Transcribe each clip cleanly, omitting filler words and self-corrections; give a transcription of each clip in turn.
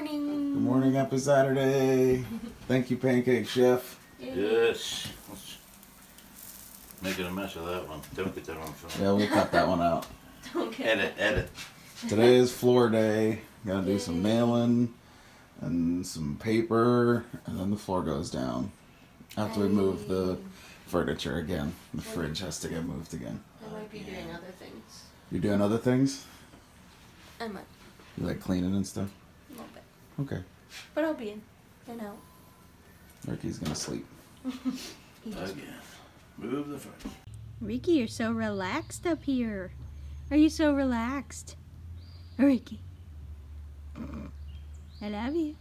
morning. Good morning, happy Saturday. Thank you, Pancake Chef. Yes. Let's making a mess of that one. Don't get that on film. Yeah, we'll cut that one out. Don't get Edit. Today is floor day. Gotta do some mailing and some paper, and then the floor goes down. After we move the furniture again. The fridge has to get moved again. I might be doing other things. You're doing other things? I might. You like cleaning and stuff? A little bit. Okay. But I'll be in and out. Ricky's gonna sleep. Again. Move the furniture. Ricky, you're so relaxed up here. Are you so relaxed? Ricky. I love you.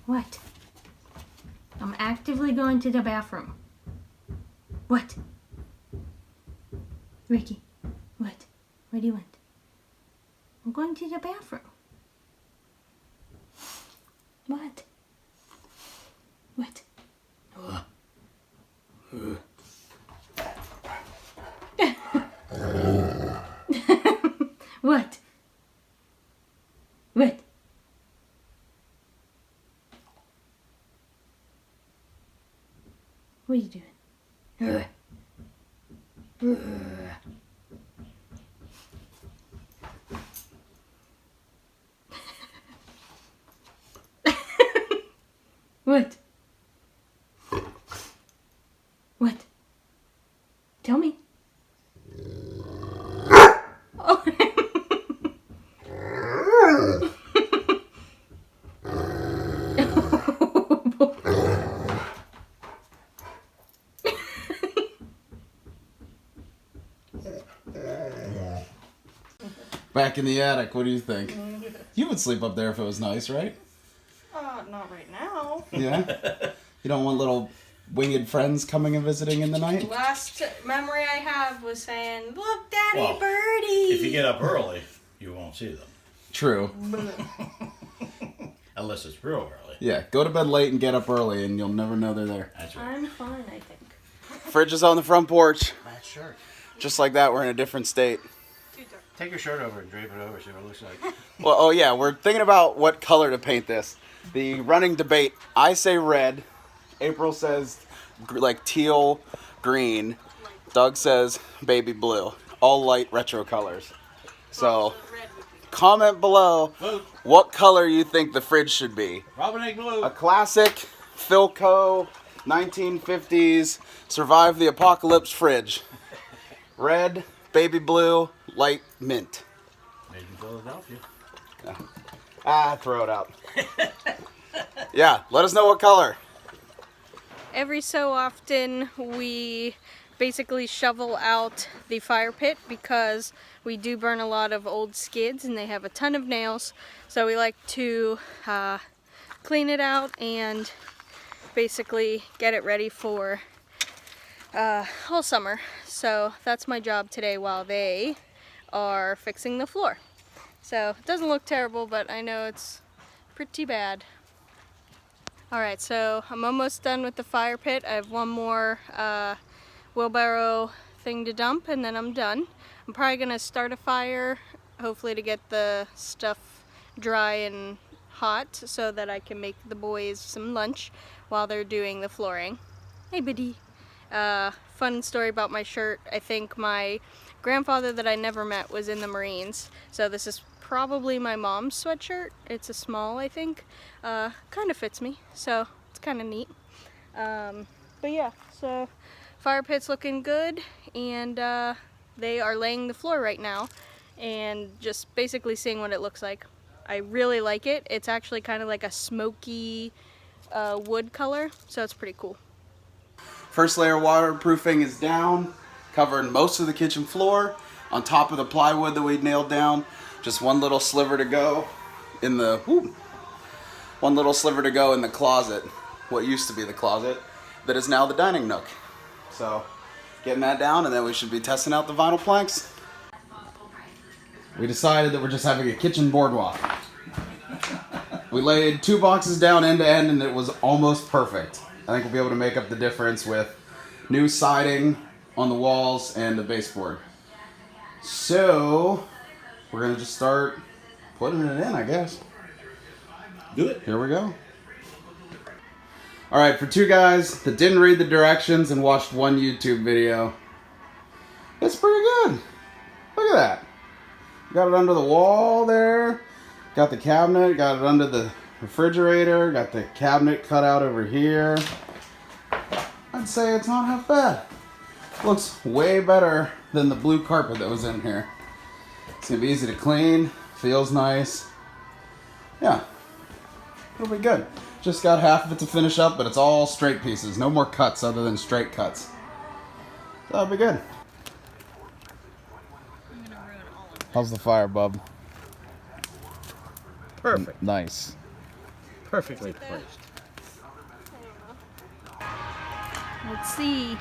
What? I'm actively going to the bathroom. What? Ricky, what? What do you want? I'm going to the bathroom. What? What? What? What? What are you doing? What? What? Tell me. Oh. Back in the attic, what do you think? You would sleep up there if it was nice, right? Not right now. Yeah? You don't want little winged friends coming and visiting in the night? Last memory I have was saying, "Look, Daddy Well, Birdie." If you get up early, you won't see them. True. Unless it's real early. Yeah, go to bed late and get up early and you'll never know they're there. That's right. I'm fine, I think. Fridge is on the front porch. That shirt. Just like that, we're in a different state. Take your shirt over and drape it over, see what it looks like. Well, oh yeah, we're thinking about what color to paint this. The running debate, I say red. April says like teal, green. Doug says baby blue. All light retro colors. So, comment below Vote. what color you think the fridge should be. Robin Egg Blue. A classic Philco 1950s survive the apocalypse fridge. Red, baby blue, light mint. Made in Philadelphia. Throw it out. Yeah, let us know what color. Every so often we basically shovel out the fire pit because we do burn a lot of old skids and they have a ton of nails. So we like to clean it out and basically get it ready for all summer. So that's my job today while they are fixing the floor. So it doesn't look terrible, but I know it's pretty bad. Alright, so I'm almost done with the fire pit. I have one more wheelbarrow thing to dump and then I'm done. I'm probably going to start a fire, hopefully to get the stuff dry and hot so that I can make the boys some lunch while they're doing the flooring. Hey buddy. Fun story about my shirt. I think my grandfather that I never met was in the Marines, so this is probably my mom's sweatshirt. It's a small, I think. Kind of fits me, so it's kind of neat. But yeah, so fire pit's looking good, and they are laying the floor right now and just basically seeing what it looks like. I really like it. It's actually kind of like a smoky wood color, so it's pretty cool. First layer of waterproofing is down, covering most of the kitchen floor. On top of the plywood that we nailed down, just one little sliver to go in the closet. What used to be the closet, that is now the dining nook. So, getting that down, and then we should be testing out the vinyl planks. We decided that we're just having a kitchen boardwalk. We laid 2 boxes down end to end, and it was almost perfect. I think we'll be able to make up the difference with new siding on the walls and the baseboard. So, we're gonna just start putting it in, I guess. Do it. Here we go. Alright, for 2 guys that didn't read the directions and watched 1 YouTube video, it's pretty good. Look at that. Got it under the wall there. Got the cabinet, got it under the refrigerator, got the cabinet cut out over here. I'd say it's not half bad. Looks way better than the blue carpet that was in here. It's gonna be easy to clean, feels nice. Yeah, it'll be good. Just got half of it to finish up, but it's all straight pieces. No more cuts other than straight cuts. That'll be good. How's the fire, bub? Perfect. Nice. Perfectly placed. Let's see.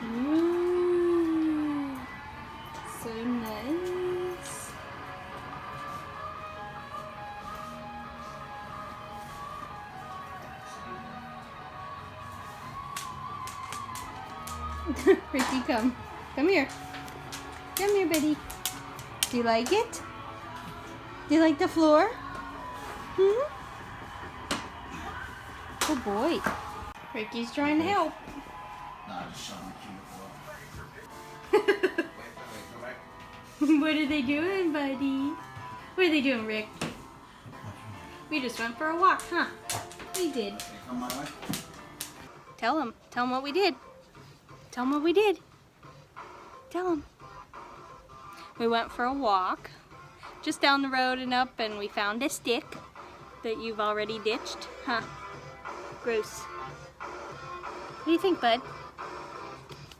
Ooh, so nice. Ricky, come. Come here. Come here, buddy. Do you like it? Do you like the floor? Hmm? Good boy. Ricky's trying to help. What are they doing, buddy? What are they doing, Rick? We just went for a walk, huh? We did. Tell him. Tell him what we did. Tell him what we did. Tell him. We went for a walk just down the road and up, and we found a stick that you've already ditched, huh? Gross. What do you think, bud?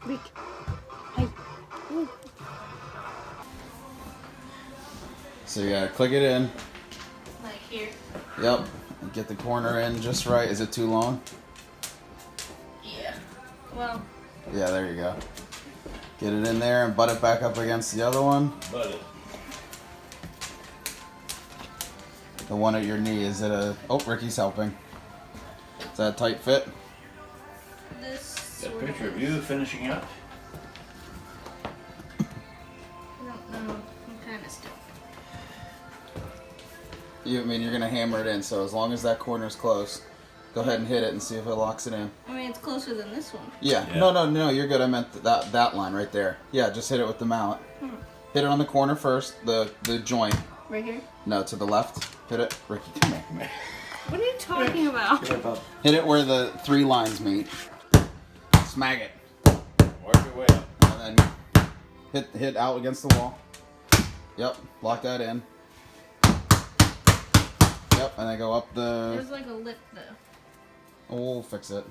Rick. Hey. Ooh. So you gotta click it in. Like here. Yep. And get the corner in just right. Is it too long? Yeah. Well. Yeah, there you go. Get it in there and butt it back up against the other one. Butt it. The one at your knee. Is it a... Oh, Ricky's helping. Is that a tight fit? This Got a sort of picture of you finishing up. I don't know. I'm kind of stuck. I mean, you're gonna hammer it in, so as long as that corner's close, go ahead and hit it and see if it locks it in. I mean, it's closer than this one. Yeah. Yeah. No, you're good. I meant that line right there. Yeah, just hit it with the mallet. Hit it on the corner first, the joint. Right here? No, to the left. Hit it. Ricky, come here. What are you talking about? Hit it where the 3 lines meet. Smack it. Work your way up. And then hit out against the wall. Yep, lock that in. Yep, and then go up the... There's like a lip, though. Oh, we'll fix it.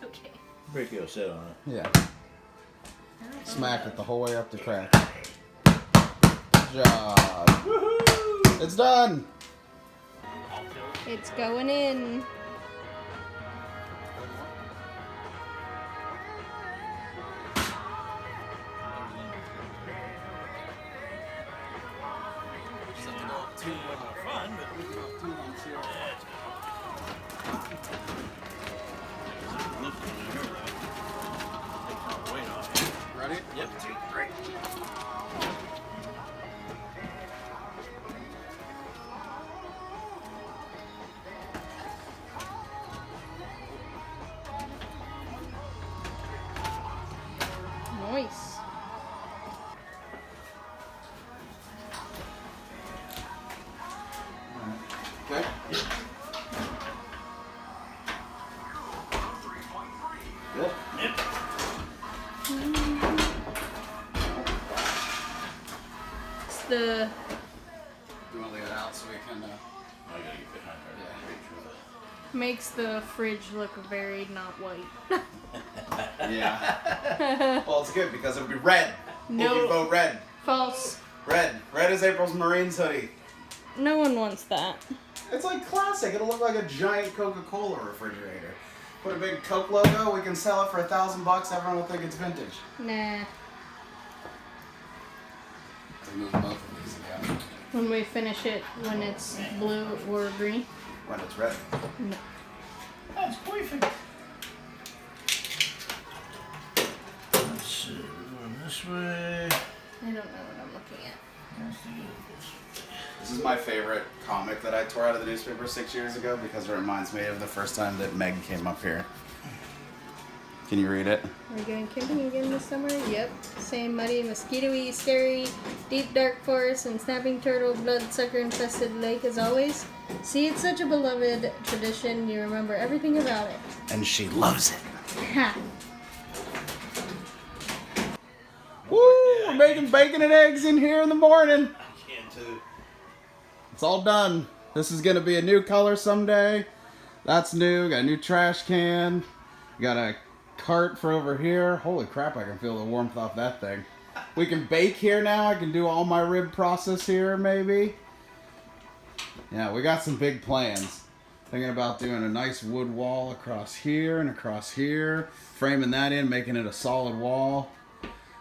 Okay. Ricky will sit on it. Yeah. Smack it the whole way up the crack. Good job. Woohoo! It's done! It's going in. Ready? Yep. Great. Nice. Good. Yep. It's the You want to leave it out so we can. I gotta get behind her. Yeah. makes the fridge look very not white. Yeah. Well, it's good because it'll be red. No. You vote red. False. Red. Red is April's Marines hoodie. No one wants that. It's like classic. It'll look like a giant Coca-Cola refrigerator. Put a big Coke logo. We can sell it for $1,000. Everyone will think it's vintage. Nah. Remove both of these again. When we finish it, when it's blue or green. When it's red. No. That's perfect. Let's see, we're going this way. I don't know what I'm looking at. Let's do this. This is my favorite comic that I tore out of the newspaper 6 years ago because it reminds me of the first time that Meg came up here. Can you read it? Are we going camping again this summer? Yep. Same muddy, mosquito-y, scary, deep dark forest, and snapping turtle, bloodsucker-infested lake as always. See, it's such a beloved tradition. You remember everything about it. And she loves it. Ha! Woo! We're making bacon and eggs in here in the morning. I can too. It's all done. This is gonna be a new color someday. That's new. Got a new trash can. Got a cart for over here. Holy crap, I can feel the warmth off that thing. We can bake here now. I can do all my rib process here, maybe. Yeah, we got some big plans. Thinking about doing a nice wood wall across here and across here. Framing that in, making it a solid wall.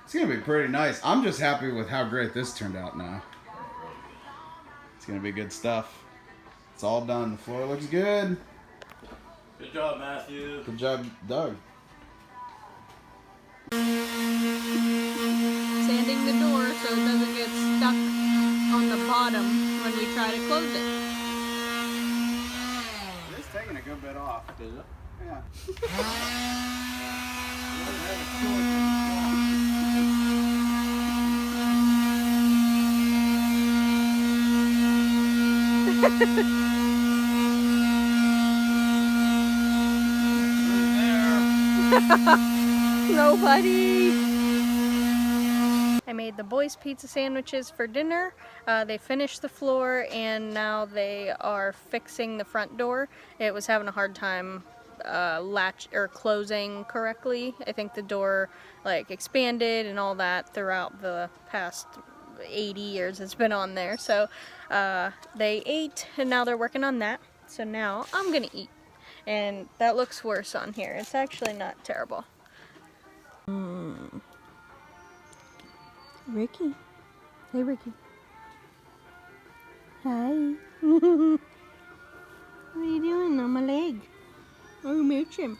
It's gonna be pretty nice. I'm just happy with how great this turned out now. It's gonna be good stuff. It's all done. The floor looks good. Good job, Matthew. Good job, Doug. Sanding the door so it doesn't get stuck on the bottom when we try to close it. It's taking a good bit off. Is it? Yeah. Nobody! I made the boys pizza sandwiches for dinner. They finished the floor and now they are fixing the front door. It was having a hard time latch or closing correctly. I think the door like expanded and all that throughout the past 80 years it's been on there. So they ate and now they're working on that. So now I'm gonna eat. And that looks worse on here. It's actually not terrible. Ricky. Hey, Ricky. Hi. What are you doing on my leg? Oh, you missed him.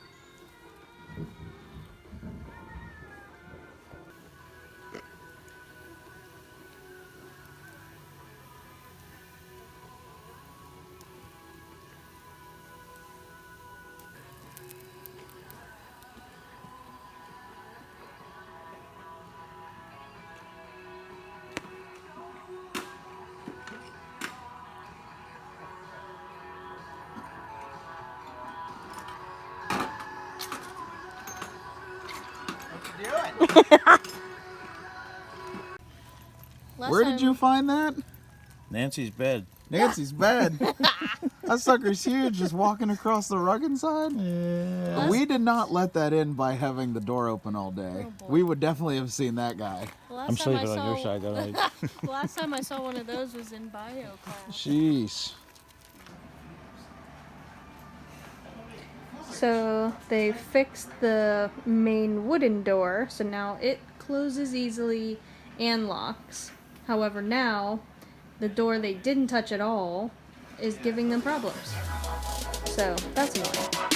Where did you find that? Nancy's bed. Nancy's bed. That sucker's huge, just walking across the rug inside. Yeah. We did not let that in by having the door open all day. Oh, boy. We would definitely have seen that guy. I'm sleeping on your side tonight. Last time I saw one of those was in bio class. Jeez. So they fixed the main wooden door, so now it closes easily and locks. However, now the door they didn't touch at all is giving them problems. So that's annoying.